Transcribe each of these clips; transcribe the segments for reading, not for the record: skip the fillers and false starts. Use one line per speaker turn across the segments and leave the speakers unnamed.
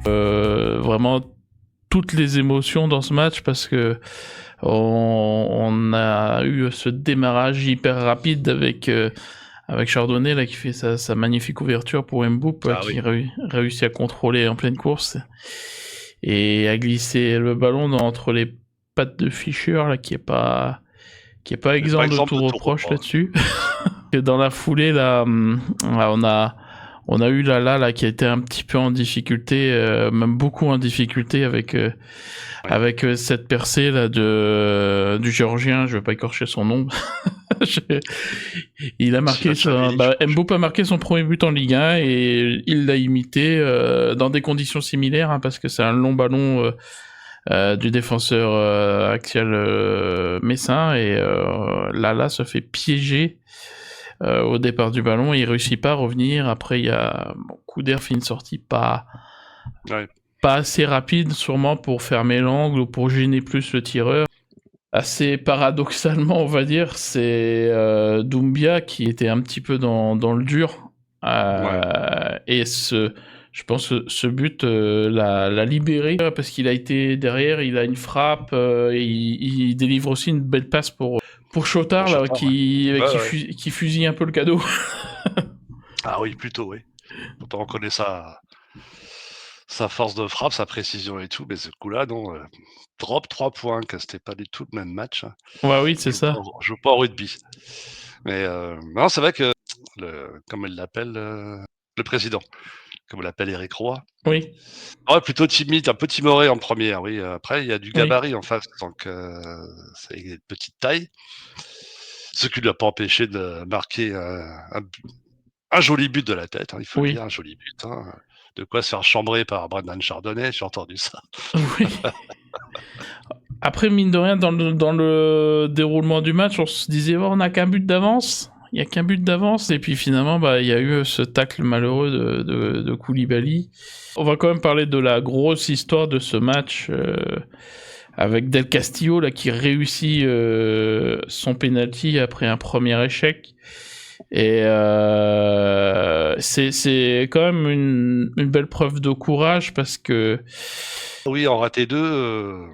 Vraiment toutes les émotions dans ce match parce que on a eu ce démarrage hyper rapide avec Chardonnay là qui fait sa magnifique ouverture pour Mboup qui réussit à contrôler en pleine course et à glisser le ballon entre les pattes de Fischer là qui est pas exempt de tout reproche là-dessus. Dans la foulée là, on a eu Lala qui a été un petit peu en difficulté, même beaucoup en difficulté avec cette percée là du Géorgien, je vais pas écorcher son nom. Il a marqué Mboup a marqué son premier but en Ligue 1 et il l'a imité dans des conditions similaires hein, parce que c'est un long ballon du défenseur axial messin et Lala se fait piéger au départ du ballon, il réussit pas à revenir. Après, il y a Couder fait une sortie pas assez rapide, sûrement pour fermer l'angle ou pour gêner plus le tireur. Assez paradoxalement, on va dire, c'est Doumbia qui était un petit peu dans le dur. Et je pense que ce but l'a libéré parce qu'il a été derrière, il a une frappe, il délivre aussi une belle passe pour Chotard, là, qui fusille un peu le cadeau.
Ah oui, plutôt, oui. Pourtant, on connaît sa force de frappe, sa précision et tout, mais ce coup-là, non. Drop 3 points, que c'était pas du tout le même match.
Ouais, oui, c'est ça.
Je joue pas au rugby. Mais non, c'est vrai que, comme il l'appelle, le président, comme l'appelle Eric Roy.
Oui.
Ouais, plutôt timide, un peu timoré en première, oui. Après, il y a du gabarit en face, donc c'est une petite taille. Ce qui ne l'a pas empêché de marquer un joli but de la tête, hein, il faut le dire, un joli but. Hein. De quoi se faire chambrer par Brendan Chardonnay, j'ai entendu ça.
Oui. Après, mine de rien, dans le déroulement du match, on se disait, oh, on n'a qu'un but d'avance. Il n'y a qu'un but d'avance. Et puis finalement, il y a eu ce tacle malheureux de Koulibaly. On va quand même parler de la grosse histoire de ce match avec Del Castillo là, qui réussit son penalty après un premier échec. Et c'est quand même une belle preuve de courage parce que...
Oui, en raté 2...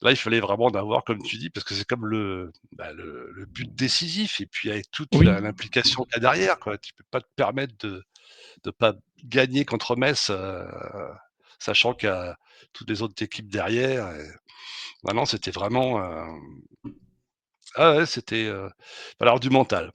Là, il fallait vraiment en avoir, comme tu dis, parce que c'est comme le but décisif. Et puis, avec toute l'implication qu'il y a derrière, quoi. Tu peux pas te permettre de pas gagner contre Metz, sachant qu'il y a toutes les autres équipes derrière. Et... Non, c'était vraiment... Ah ouais, c'était... alors, du mental.